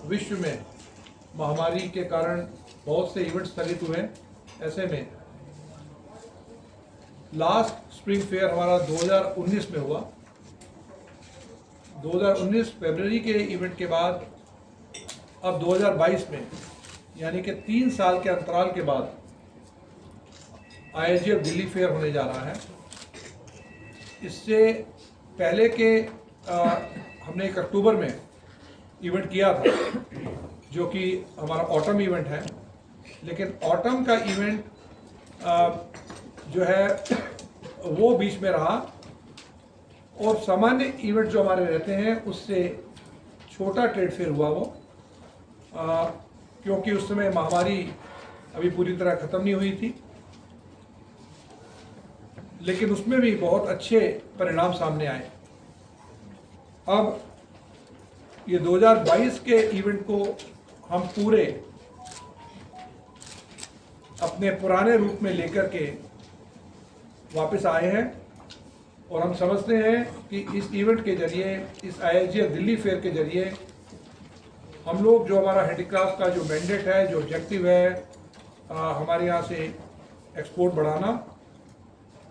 विश्व में महामारी के कारण बहुत से इवेंट्स स्थगित हुए। ऐसे में लास्ट स्प्रिंग फेयर हमारा 2019 में हुआ। 2019 फरवरी के इवेंट के बाद अब 2022 में, यानी कि 3 साल के अंतराल के बाद IIGF दिल्ली फेयर होने जा रहा है। इससे पहले के हमने 1 अक्टूबर में इवेंट किया था, जो कि हमारा ऑटम इवेंट है। लेकिन ऑटम का इवेंट जो है वो बीच में रहा और सामान्य इवेंट जो हमारे रहते हैं उससे छोटा ट्रेड फेयर हुआ वो, क्योंकि उस समय महामारी अभी पूरी तरह ख़त्म नहीं हुई थी। लेकिन उसमें भी बहुत अच्छे परिणाम सामने आए। अब ये 2022 के इवेंट को हम पूरे अपने पुराने रूप में लेकर के वापस आए हैं और हम समझते हैं कि इस इवेंट के जरिए, इस IIGF दिल्ली फेयर के जरिए हम लोग जो हमारा हैंडीक्राफ्ट का जो मैंडेट है, जो ऑब्जेक्टिव है, हमारे यहाँ से एक्सपोर्ट बढ़ाना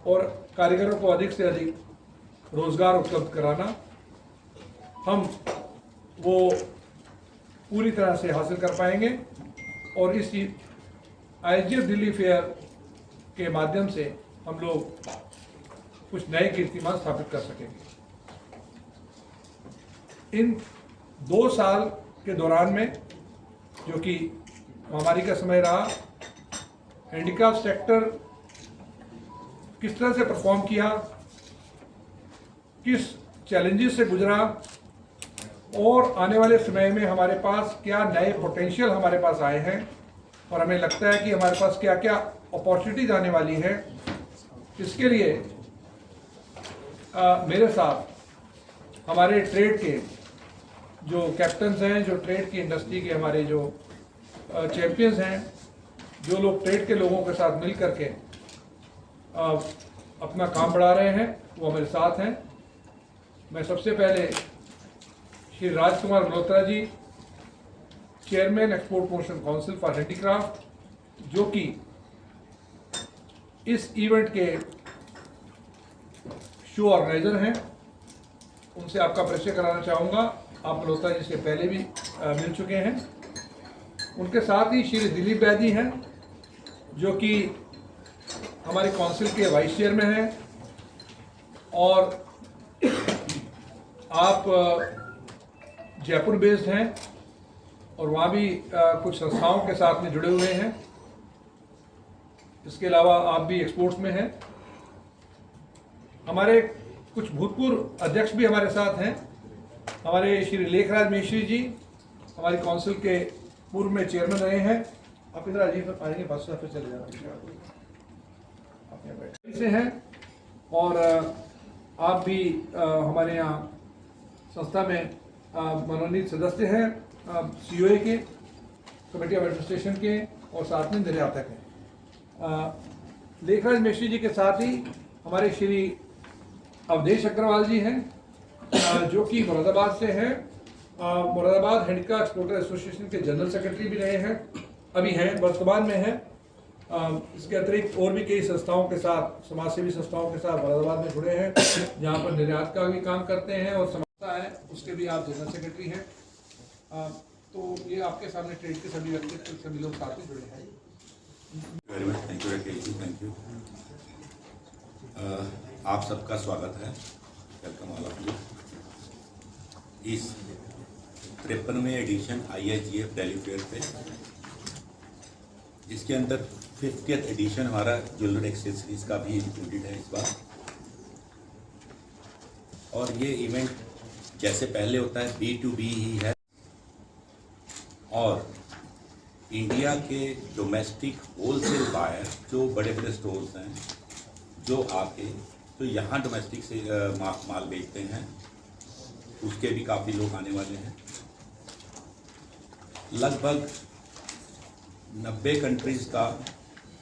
और कारीगरों को अधिक से अधिक रोज़गार उपलब्ध कराना, हम वो पूरी तरह से हासिल कर पाएंगे और इस IIGF दिल्ली फेयर के माध्यम से हम लोग कुछ नए कीर्तिमान स्थापित कर सकेंगे। इन 2 साल के दौरान में, जो कि महामारी का समय रहा, हैंडीक्राफ्ट सेक्टर किस तरह से परफॉर्म किया, किस चैलेंजेस से गुजरा और आने वाले समय में हमारे पास क्या नए पोटेंशियल हमारे पास आए हैं और हमें लगता है कि हमारे पास क्या क्या अपॉर्चुनिटीज आने वाली है। इसके लिए मेरे साथ हमारे ट्रेड के जो कैप्टन्स हैं, जो ट्रेड की इंडस्ट्री के हमारे जो चैंपियंस हैं, जो लोग ट्रेड के लोगों के साथ मिल करके अपना काम बढ़ा रहे हैं, वो मेरे साथ हैं। मैं सबसे पहले Shri Rajkumar Malhotra ji, chairman export promotion council for handicraft, जो कि इस इवेंट के शो ऑर्गेनाइजर हैं, उनसे आपका परिचय कराना चाहूँगा। आप मल्होत्रा जी से पहले भी मिल चुके हैं। उनके साथ ही श्री दिलीप बैदी हैं, जो कि हमारे काउंसिल के वाइस चेयरमैन हैं और आप जयपुर बेस्ड हैं और वहाँ भी कुछ संस्थाओं के साथ में जुड़े हुए हैं। इसके अलावा आप भी एक्सपोर्ट्स में हैं। हमारे कुछ भूतपूर्व अध्यक्ष भी हमारे साथ हैं। हमारे श्री लेखराज मिश्री जी हमारी काउंसिल के पूर्व में चेयरमैन रहे हैं। आप इधर आइए, आएंगे बस फिर चले जाना से हैं। और आप भी हमारे यहाँ संस्था में मनोनीत सदस्य हैं, COA के, कमेटी ऑफ एडमिनिस्ट्रेशन के और साथ में निर्यातक हैं। लेखराज मिश्री जी के साथ ही हमारे श्री अवधेश अग्रवाल जी हैं, जो कि मुरादाबाद से हैं। मुरादाबाद हैंडीक्राफ्ट एक्सपोर्टर एसोसिएशन के जनरल सेक्रेटरी भी रहे हैं, अभी हैं, वर्तमान में हैं। इसके अतिरिक्त और भी कई संस्थाओं के साथ, समाजसेवी संस्थाओं के साथ मुरादाबाद में जुड़े हैं, जहाँ पर निर्यात का भी काम करते हैं और संस्था है उसके भी आप जनरल सेक्रेटरी हैं। तो ये आपके सामने ट्रेड के सभी व्यक्तित्व, सभी लोग साथ में जुड़े हैं। Very much, thank you Rakesh ji, thank you. आप सबका स्वागत है, वेलकम ऑल ऑफ यू। इस 53वें एडिशन IIGF दिल्ली फेयर पे, जिसके अंदर 50th एडिशन हमारा ज्वेलरी एक्सेसरीज का भी इंक्लूडेड है इस बार। और ये इवेंट जैसे पहले होता है B2B ही है और इंडिया के डोमेस्टिक होलसेल बायर जो बड़े बड़े स्टोर्स हैं, जो आके तो यहाँ डोमेस्टिक से माल बेचते हैं, उसके भी काफ़ी लोग आने वाले हैं। लगभग 90 कंट्रीज़ का,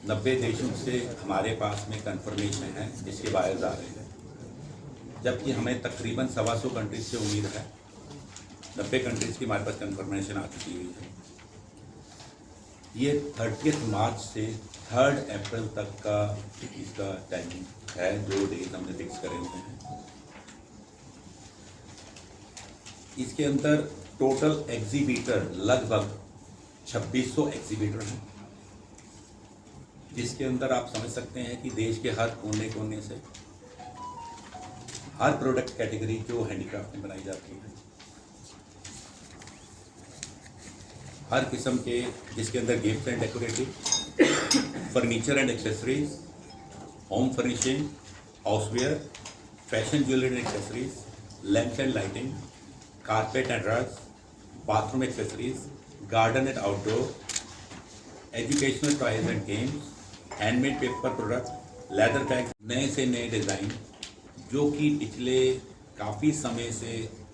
90 देशों से हमारे पास में कंफर्मेशन है जिसके बायर्स आ रहे हैं, जबकि हमें तकरीबन 125 कंट्रीज से उम्मीद है 90 कंट्रीज़ की हमारे पास कंफर्मेशन आ चुकी हुई है। ये 30 मार्च से 3 अप्रैल तक का इसका टाइमिंग है, जो डेट हमने फिक्स करे हुए हैं। इसके अंदर टोटल एग्जीबिटर लगभग 2600 एग्जीबिटर हैं, जिसके अंदर आप समझ सकते हैं कि देश के हर कोने कोने से हर प्रोडक्ट कैटेगरी जो हैंडीक्राफ्ट में बनाई जाती है, हर किस्म के, जिसके अंदर gift and decorative, furniture and accessories, home furnishing, houseware, fashion jewellery and accessories, lamps and lighting, carpet and rugs, bathroom accessories, garden and outdoor, educational toys and games, handmade paper product, leather bag, नए से नए design जो कि पिछले काफ़ी समय से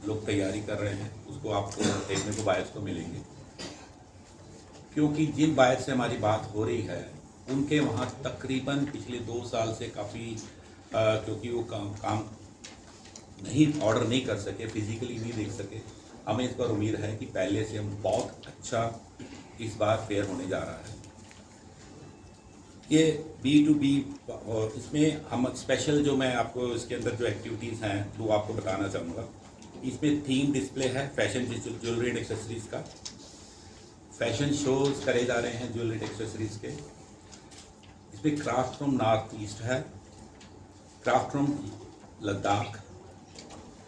लोग तैयारी कर रहे हैं, उसको आपको देखने को बायर्स को मिलेंगे। क्योंकि जिन बायर से हमारी बात हो रही है उनके वहाँ तकरीबन पिछले 2 साल से काफ़ी क्योंकि वो काम नहीं ऑर्डर नहीं कर सके, फिजिकली नहीं देख सके, हमें इस पर उम्मीद है कि पहले से हम बहुत अच्छा इस बार फेयर होने जा रहा है। ये B2B और इसमें हम स्पेशल जो मैं आपको इसके अंदर जो एक्टिविटीज़ हैं वो आपको बताना चाहूँगा। इसमें थीम डिस्प्ले है फैशन ज्वेलरी एंड एक्सेसरीज़ का, फैशन शोज करे जा रहे हैं ज्वेलरी एक्सेसरीज के। इसमें क्राफ्ट फ्रॉम नॉर्थ ईस्ट है, craft from Ladakh,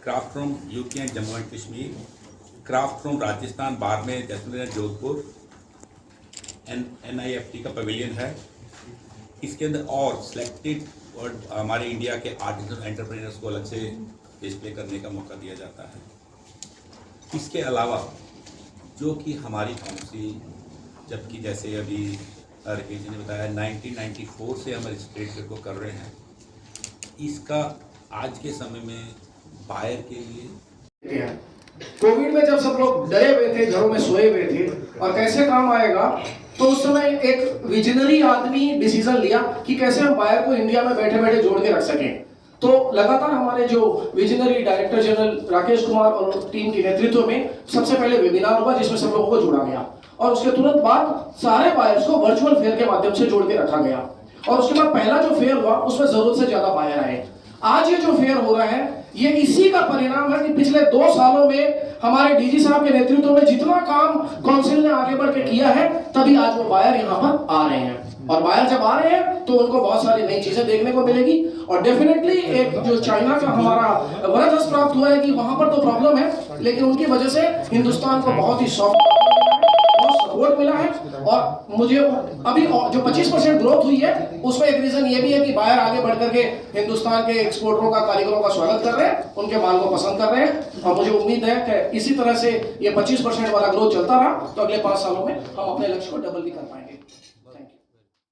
craft from UP and Jammu and Kashmir, craft from Rajasthan, Barmer, Jaisalmer, Jodhpur, NIFT का पवेलियन है। इसके अंदर और सिलेक्टेड और हमारे इंडिया के आर्टिसन एंटरप्रेन्योर्स को अलग से डिस्प्ले करने का मौका दिया जाता है। इसके अलावा जो कि हमारी काउंसिल, जबकि जैसे अभी रकेश जी ने बताया 1994 से हम रजिस्ट्रेशन को कर रहे हैं, इसका आज के समय में बायर के लिए कोविड में जब सब लोग डरे हुए थे, घरों में सोए हुए थे और कैसे काम आएगा, तो उस समय एक विजनरी आदमी डिसीजन लिया कि कैसे हम बायर को इंडिया में बैठे बैठे जोड़ के रख सकें। तो लगातार हमारे जो visionary director general Rakesh Kumar और टीम के नेतृत्व में सबसे पहले वेबिनार हुआ जिसमें सब लोगों को जोड़ा गया और उसके तुरंत बाद सारे बायर्स को वर्चुअल फेयर के माध्यम से जोड़ के रखा गया और उसके बाद पहला जो फेयर हुआ उसमें जरूरत से ज्यादा बायर आए। आज ये जो फेयर हो रहा है ये इसी का परिणाम है कि पिछले 2 सालों में हमारे डीजी साहब के नेतृत्व में जितना काम काउंसिल ने आगे बढ़ के किया है, तभी आज वो बायर यहाँ पर आ रहे हैं और बायर जब आ रहे हैं तो उनको बहुत सारी नई चीजें देखने को मिलेगी और डेफिनेटली एक जो चाइना का हमारा वरद हस्त प्राप्त हुआ है कि वहां पर तो प्रॉब्लम है, लेकिन उनकी वजह से हिंदुस्तान को बहुत ही सॉफ्ट सपोर्ट मिला है और मुझे अभी जो 25% ग्रोथ हुई है उसमें एक रीजन ये भी है कि बायर आगे बढ़ करके हिंदुस्तान के एक्सपोर्टरों का, कारीगरों का स्वागत कर रहे हैं, उनके माल को पसंद कर रहे हैं और मुझे उम्मीद है कि इसी तरह से ये 25% वाला ग्रोथ चलता रहा तो अगले 5 सालों में हम अपने लक्ष्य को डबल भी कर पाएंगे।